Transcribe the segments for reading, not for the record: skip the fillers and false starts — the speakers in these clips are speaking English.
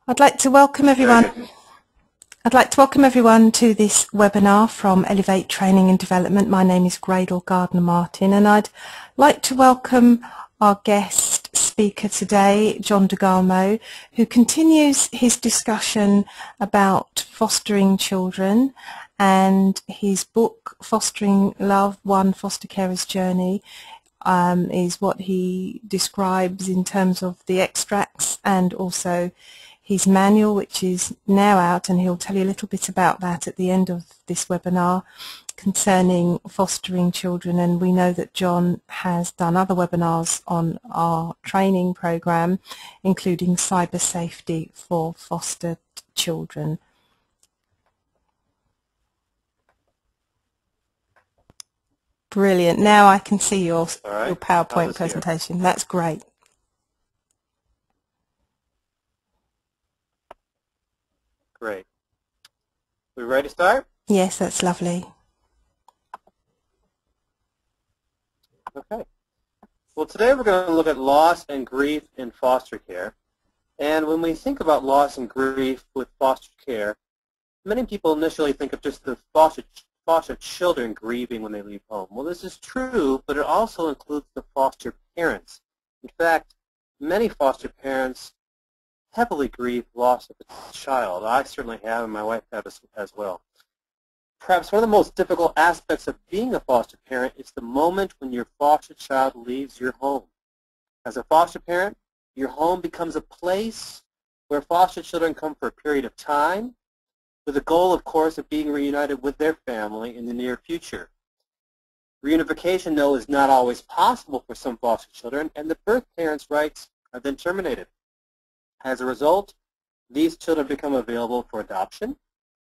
I'd like to welcome everyone. I'd like to welcome everyone to this webinar from Elevate Training and Development. My name is Gradle Gardner-Martin, and I'd like to welcome our guest speaker today, John DeGarmo, who continues his discussion about fostering children, and his book, Fostering Love, One Foster Carer's Journey, is what he describes in terms of the extracts and also his manual, which is now out, and he'll tell you a little bit about that at the end of this webinar concerning fostering children. And we know that John has done other webinars on our training program, including cyber safety for fostered children. Brilliant. Now I can see your PowerPoint presentation. That's great. Great. We ready to start? Yes, that's lovely. Okay. Well, today we're going to look at loss and grief in foster care. And when we think about loss and grief with foster care, many people initially think of just the foster children grieving when they leave home. Well, this is true, but it also includes the foster parents. In fact, many foster parents heavily grieve loss of a child. I certainly have, and my wife has as well. Perhaps one of the most difficult aspects of being a foster parent is the moment when your foster child leaves your home. As a foster parent, your home becomes a place where foster children come for a period of time, with the goal, of course, of being reunited with their family in the near future. Reunification, though, is not always possible for some foster children, and the birth parents' rights are then terminated. As a result, these children become available for adoption,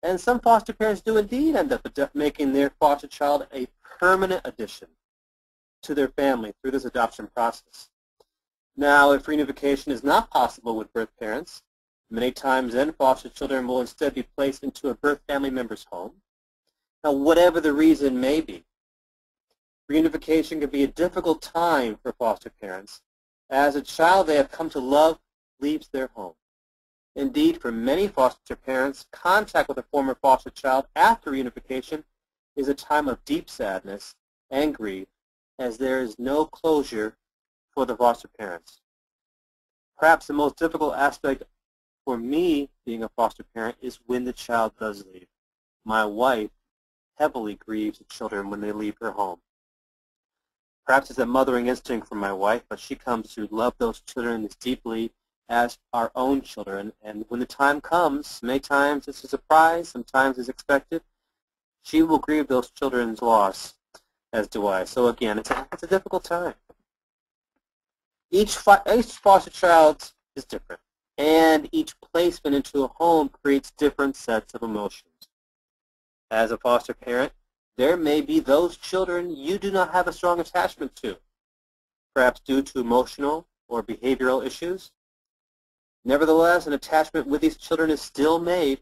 and some foster parents do indeed end up making their foster child a permanent addition to their family through this adoption process. Now, if reunification is not possible with birth parents, many times then foster children will instead be placed into a birth family member's home. Now, whatever the reason may be, reunification can be a difficult time for foster parents, as a child they have come to love leaves their home. Indeed, for many foster parents, contact with a former foster child after reunification is a time of deep sadness and grief, as there is no closure for the foster parents. Perhaps the most difficult aspect for me being a foster parent is when the child does leave. My wife heavily grieves the children when they leave her home. Perhaps it's a mothering instinct from my wife, but she comes to love those children as deeply as our own children, and when the time comes, many times it's a surprise, sometimes it's expected, she will grieve those children's loss, as do I. So again, it's a difficult time. Each foster child is different, and each placement into a home creates different sets of emotions. As a foster parent, there may be those children you do not have a strong attachment to, perhaps due to emotional or behavioral issues. Nevertheless, an attachment with these children is still made.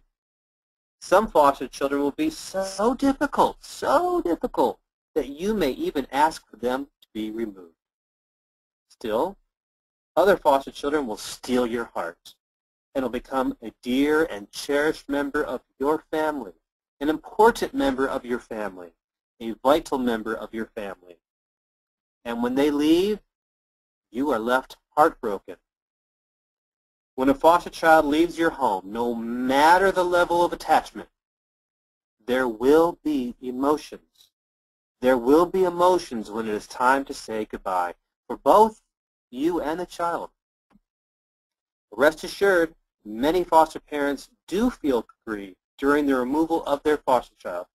Some foster children will be so difficult that you may even ask for them to be removed. Still, other foster children will steal your heart and will become a dear and cherished member of your family, an important member of your family, a vital member of your family. And when they leave, you are left heartbroken. When a foster child leaves your home, no matter the level of attachment, there will be emotions. There will be emotions when it is time to say goodbye for both you and the child. Rest assured, many foster parents do feel grief during the removal of their foster child,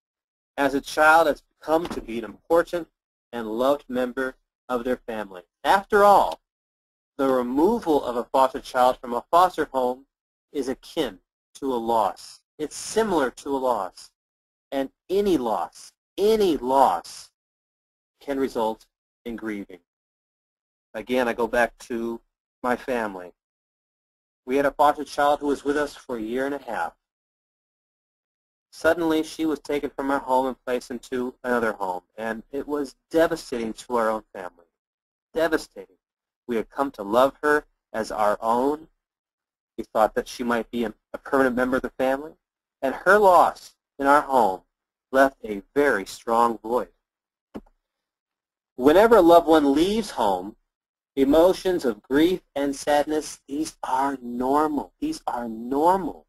as a child has come to be an important and loved member of their family. After all, the removal of a foster child from a foster home is akin to a loss. It's similar to a loss. And any loss can result in grieving. Again, I go back to my family. We had a foster child who was with us for a year and a half. Suddenly, she was taken from our home and placed into another home, and it was devastating to our own family. Devastating. We had come to love her as our own, We thought that she might be a permanent member of the family, and her loss in our home left a very strong void. Whenever a loved one leaves home, emotions of grief and sadness, these are normal. These are normal.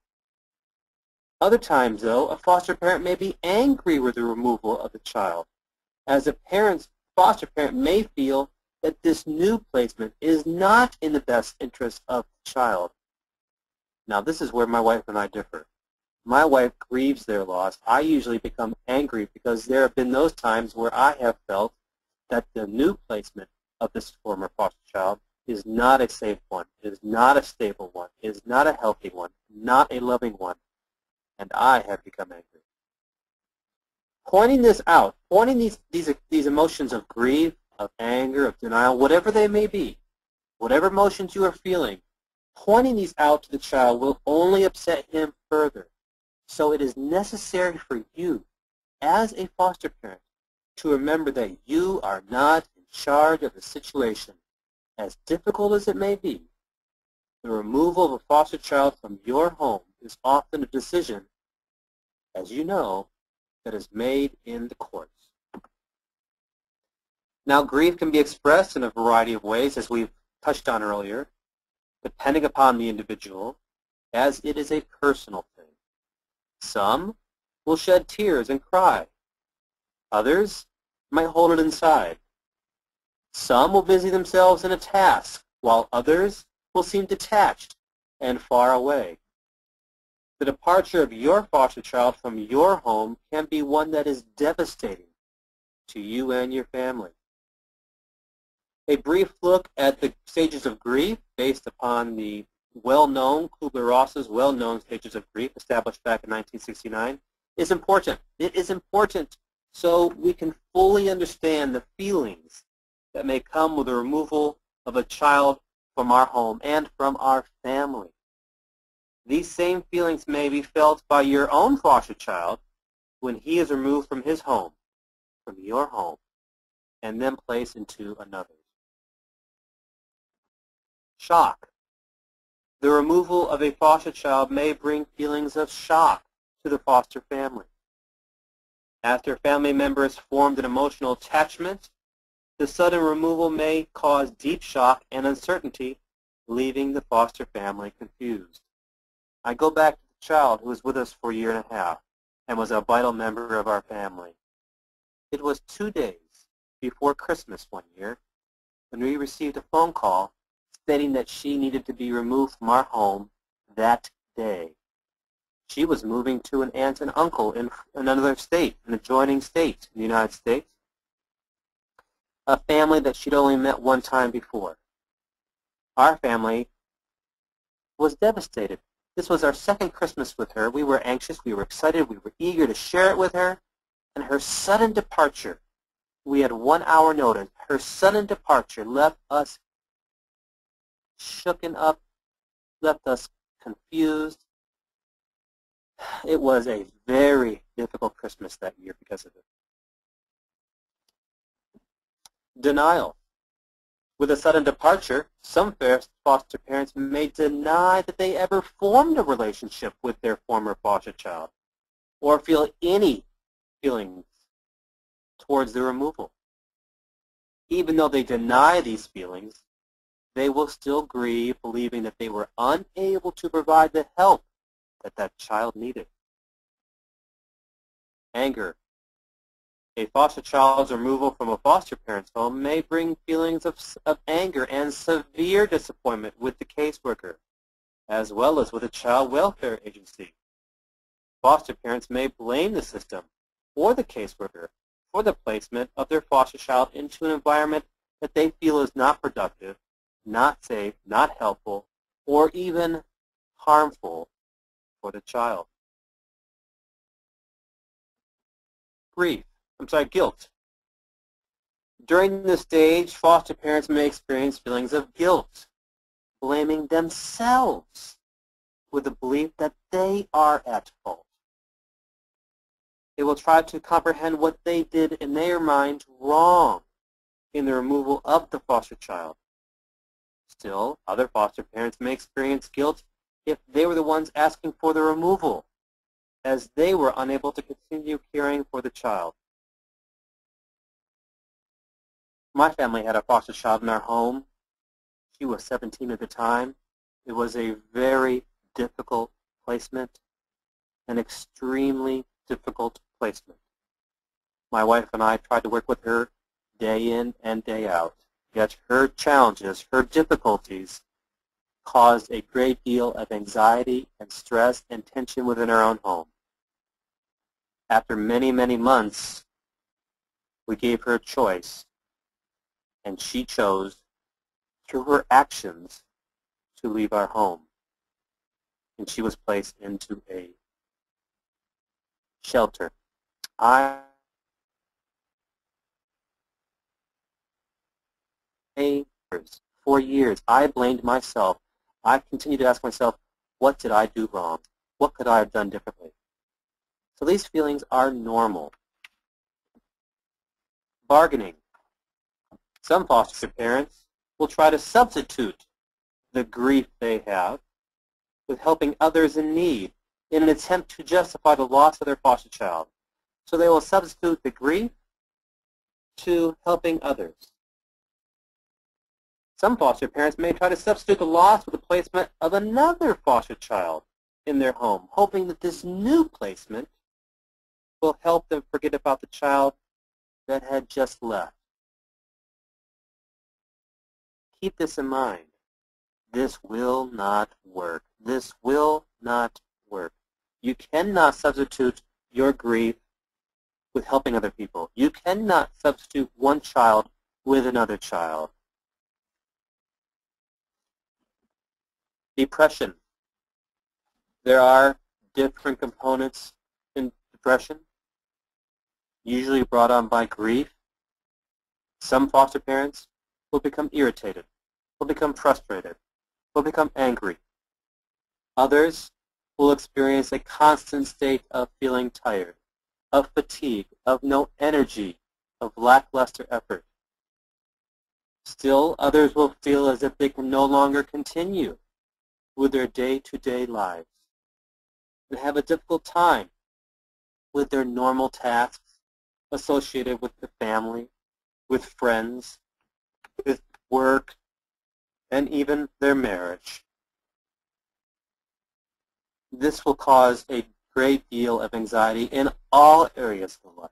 Other times, though, a foster parent may be angry with the removal of the child, as a foster parent may feel that this new placement is not in the best interest of the child. Now, this is where my wife and I differ. My wife grieves their loss. I usually become angry because there have been those times where I have felt that the new placement of this former foster child is not a safe one, is not a stable one, is not a healthy one, not a loving one, and I have become angry. Pointing this out, pointing these emotions of grief, of anger, of denial, whatever they may be, whatever emotions you are feeling, pointing these out to the child will only upset him further. So it is necessary for you, as a foster parent, to remember that you are not in charge of the situation. As difficult as it may be, the removal of a foster child from your home is often a decision, as you know, that is made in the courts. Now, grief can be expressed in a variety of ways, as we've touched on earlier, depending upon the individual, as it is a personal thing. Some will shed tears and cry. Others might hold it inside. Some will busy themselves in a task, while others will seem detached and far away. The departure of your foster child from your home can be one that is devastating to you and your family. A brief look at the stages of grief based upon the well-known, Kubler-Ross's well-known stages of grief established back in 1969 is important. It is important so we can fully understand the feelings that may come with the removal of a child from our home and from our family. These same feelings may be felt by your own foster child when he is removed from his home, from your home, and then placed into another's. Shock. The removal of a foster child may bring feelings of shock to the foster family. After family members formed an emotional attachment, the sudden removal may cause deep shock and uncertainty, leaving the foster family confused. I go back to the child who was with us for a year and a half and was a vital member of our family. It was 2 days before Christmas one year when we received a phone call stating that she needed to be removed from our home that day. She was moving to an aunt and uncle in another state, an adjoining state in the United States, a family that she'd only met one time before. Our family was devastated. This was our second Christmas with her. We were anxious, we were excited, we were eager to share it with her, and her sudden departure, we had 1 hour notice, her sudden departure left us shooken up, left us confused. It was a very difficult Christmas that year because of it. Denial. With a sudden departure, some foster parents may deny that they ever formed a relationship with their former foster child or feel any feelings towards the removal. Even though they deny these feelings, they will still grieve, believing that they were unable to provide the help that that child needed. Anger. A foster child's removal from a foster parent's home may bring feelings of anger and severe disappointment with the caseworker, as well as with a child welfare agency. Foster parents may blame the system or the caseworker for the placement of their foster child into an environment that they feel is not productive, not safe, not helpful, or even harmful for the child. Guilt. During this stage, foster parents may experience feelings of guilt, blaming themselves with the belief that they are at fault. They will try to comprehend what they did in their mind wrong in the removal of the foster child. Still, other foster parents may experience guilt if they were the ones asking for the removal, as they were unable to continue caring for the child. My family had a foster child in our home. She was 17 at the time. It was a very difficult placement, an extremely difficult placement. My wife and I tried to work with her day in and day out, yet her challenges, her difficulties, caused a great deal of anxiety and stress and tension within our own home. After many, many months, we gave her a choice, and she chose, through her actions, to leave our home. And she was placed into a shelter. For years, I blamed myself. I continued to ask myself, what did I do wrong? What could I have done differently? So these feelings are normal. Bargaining. Some foster parents will try to substitute the grief they have with helping others in need in an attempt to justify the loss of their foster child. So they will substitute the grief to helping others. Some foster parents may try to substitute the loss with the placement of another foster child in their home, hoping that this new placement will help them forget about the child that had just left. Keep this in mind. This will not work. This will not work. You cannot substitute your grief with helping other people. You cannot substitute one child with another child. Depression. There are different components in depression, usually brought on by grief. Some foster parents will become irritated, will become frustrated, will become angry. Others will experience a constant state of feeling tired, of fatigue, of no energy, of lackluster effort. Still, others will feel as if they can no longer continue with their day-to-day lives and have a difficult time with their normal tasks associated with the family, with friends, with work, and even their marriage. This will cause a great deal of anxiety in all areas of life.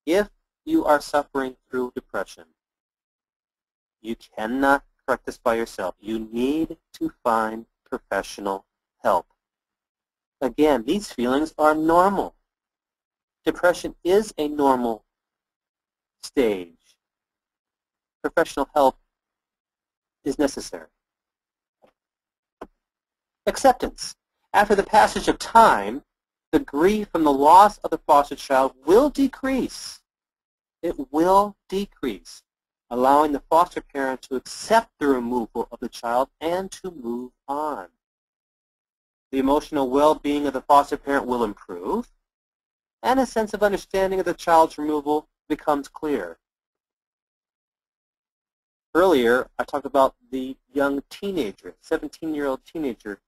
If you are suffering through depression, you cannot correct this by yourself. You need to find professional help. Again, these feelings are normal. Depression is a normal stage. Professional help is necessary. Acceptance. After the passage of time, the grief from the loss of the foster child will decrease. It will decrease, allowing the foster parent to accept the removal of the child and to move on. The emotional well-being of the foster parent will improve, and a sense of understanding of the child's removal becomes clear. Earlier, I talked about the young teenager, 17-year-old teenager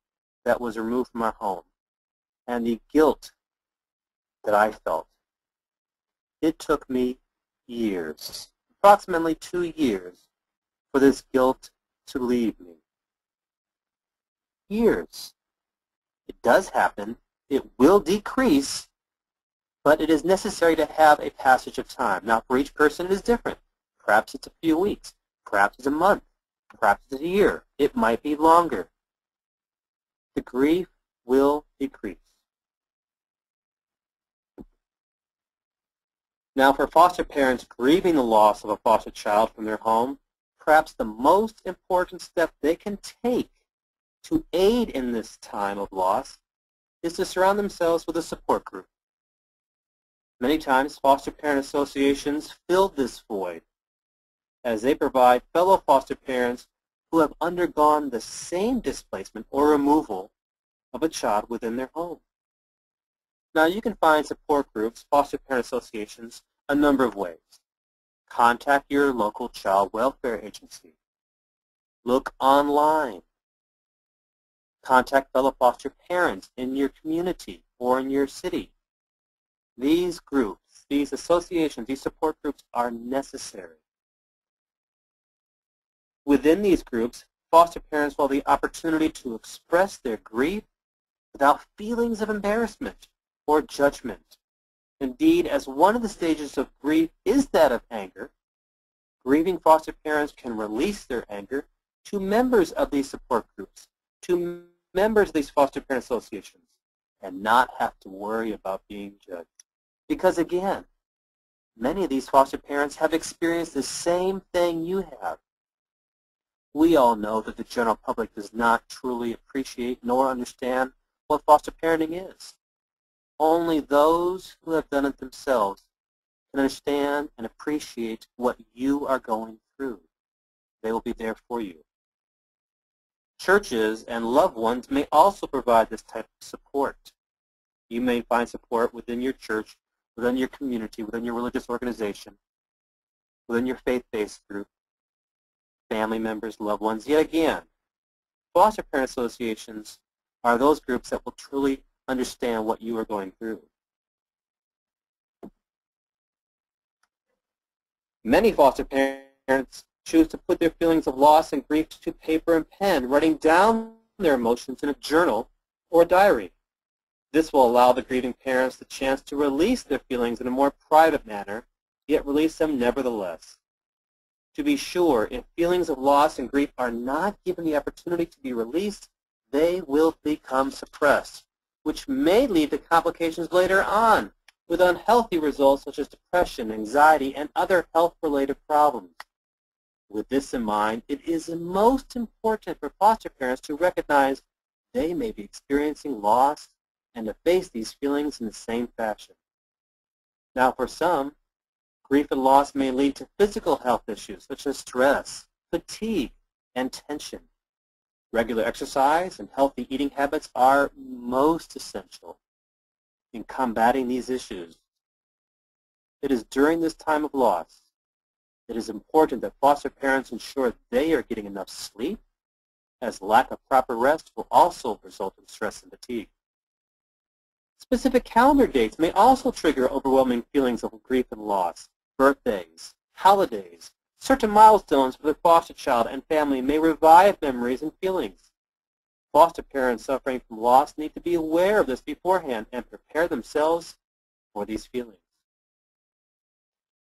that was removed from our home, and the guilt that I felt. It took me years, approximately 2 years, for this guilt to leave me. Years. It does happen. It will decrease, but it is necessary to have a passage of time. Now, for each person, it is different. Perhaps it's a few weeks. Perhaps it's a month. Perhaps it's a year. It might be longer. The grief will decrease. Now, for foster parents grieving the loss of a foster child from their home, perhaps the most important step they can take to aid in this time of loss is to surround themselves with a support group. Many times, foster parent associations fill this void as they provide fellow foster parents who have undergone the same displacement or removal of a child within their home. Now, you can find support groups, foster parent associations, a number of ways. Contact your local child welfare agency. Look online. Contact fellow foster parents in your community or in your city. These groups, these associations, these support groups are necessary. Within these groups, foster parents will have the opportunity to express their grief without feelings of embarrassment or judgment. Indeed, as one of the stages of grief is that of anger, grieving foster parents can release their anger to members of these support groups, to members of these foster parent associations, and not have to worry about being judged. Because again, many of these foster parents have experienced the same thing you have. We all know that the general public does not truly appreciate nor understand what foster parenting is. Only those who have done it themselves can understand and appreciate what you are going through. They will be there for you. Churches and loved ones may also provide this type of support. You may find support within your church, within your community, within your religious organization, within your faith-based group, family members, loved ones. Yet again, foster parent associations are those groups that will truly understand what you are going through. Many foster parents choose to put their feelings of loss and grief to paper and pen, writing down their emotions in a journal or a diary. This will allow the grieving parents the chance to release their feelings in a more private manner, yet release them nevertheless. To be sure, if feelings of loss and grief are not given the opportunity to be released, they will become suppressed, which may lead to complications later on, with unhealthy results such as depression, anxiety, and other health-related problems. With this in mind, it is most important for foster parents to recognize they may be experiencing loss and to face these feelings in the same fashion. Now, for some, grief and loss may lead to physical health issues such as stress, fatigue, and tension. Regular exercise and healthy eating habits are most essential in combating these issues. It is during this time of loss, it is important that foster parents ensure they are getting enough sleep, as lack of proper rest will also result in stress and fatigue. Specific calendar dates may also trigger overwhelming feelings of grief and loss. Birthdays, holidays, certain milestones for the foster child and family may revive memories and feelings. Foster parents suffering from loss need to be aware of this beforehand and prepare themselves for these feelings.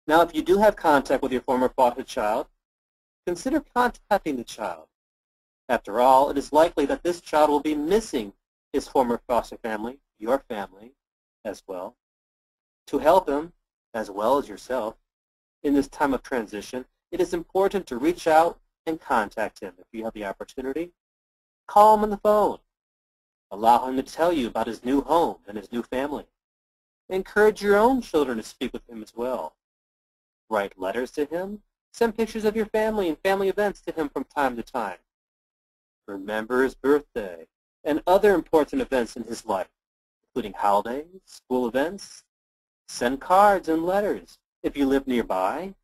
Now, if you do have contact with your former foster child, consider contacting the child. After all, it is likely that this child will be missing his former foster family, your family, as well. To help him, as well as yourself, in this time of transition, it is important to reach out and contact him if you have the opportunity. Call him on the phone. Allow him to tell you about his new home and his new family. Encourage your own children to speak with him as well. Write letters to him. Send pictures of your family and family events to him from time to time. Remember his birthday and other important events in his life, including holidays, school events. Send cards and letters. If you live nearby,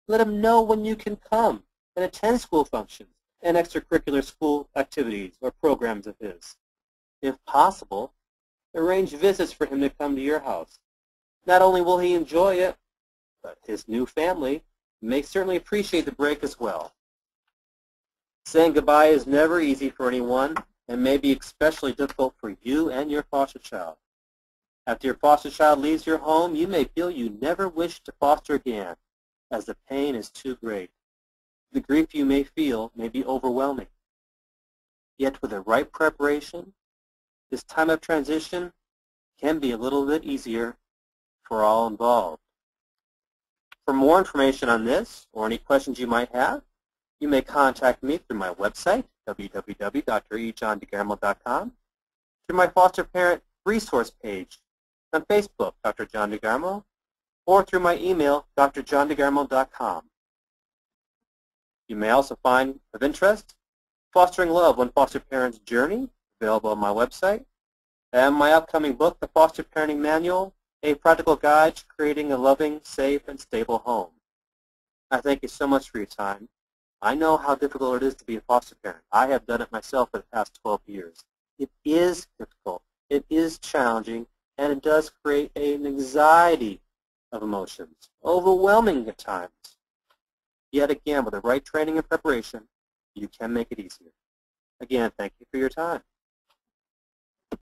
let him know when you can come and attend school functions and extracurricular school activities or programs of his. If possible, arrange visits for him to come to your house. Not only will he enjoy it, but his new family may certainly appreciate the break as well. Saying goodbye is never easy for anyone and may be especially difficult for you and your foster child. After your foster child leaves your home, you may feel you never wish to foster again, as the pain is too great. The grief you may feel may be overwhelming. Yet with the right preparation, this time of transition can be a little bit easier for all involved. For more information on this or any questions you might have, you may contact me through my website, www.drejohndegarmo.com, through my foster parent resource page on Facebook, Dr. John DeGarmo, or through my email, drjohndegarmo.com. You may also find of interest Fostering Love, One Foster Parent's Journey, available on my website, and my upcoming book, The Foster Parenting Manual, A Practical Guide to Creating a Loving, Safe, and Stable Home. I thank you so much for your time. I know how difficult it is to be a foster parent. I have done it myself for the past 12 years. it is difficult, it is challenging, and it does create an anxiety of emotions, overwhelming at times. Yet again, with the right training and preparation, you can make it easier. Again, thank you for your time.